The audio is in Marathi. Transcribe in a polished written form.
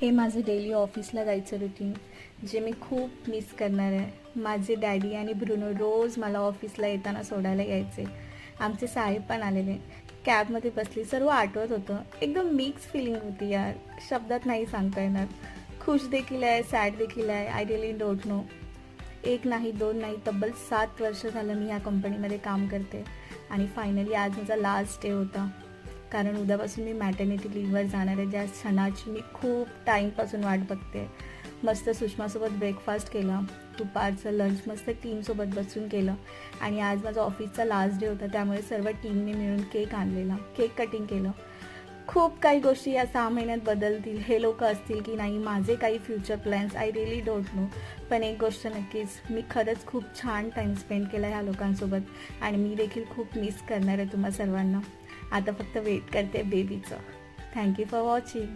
हे माझं डेली ऑफिसला जायचं रुटीन, जे मी खूप मिस करणार आहे. माझे डॅडी आणि ब्रुनो रोज मला ऑफिसला येताना सोडायला यायचे. आमचे साहेब पण आलेले. कॅबमध्ये बसली, सर्व आठवत होतं. एकदम मिक्स फिलिंग होती यार, शब्दात नाही सांगता येणार. खुश देखील आहे, सॅड देखील आहे. I really don't know. एक नाही, दोन नाही, तब्बल 7 वर्ष झालं मी ह्या कंपनीमध्ये काम करते. आणि फायनली आज माझा लास्ट डे होता. कारण उद्यापासून मी मॅटर्निटी लीववर जाणार आहे, ज्या क्षणाची मी खूप टाईमपासून वाट बघते. मस्त सुषमासोबत ब्रेकफास्ट केला, दुपारचं लंच मस्त टीमसोबत बसून केलं. आणि आज माझा ऑफिसचा लास्ट डे होता, त्यामुळे सर्व टीमने मिळून केक आणलेला, केक कटिंग केलं. खूप काही गोष्टी या 6 महिन्यात बदलतील, हे लोक असतील की नाही, माझे काही future plans I really don't know. पण एक गोष्ट नक्कीच, मी खरंच खूप छान टाईम स्पेंड केला ह्या लोकांसोबत आणि मी देखील खूप मिस करणार आहे तुम्हा सर्वांना. आता फक्त वेट करते बेबीचं. Thank you for watching.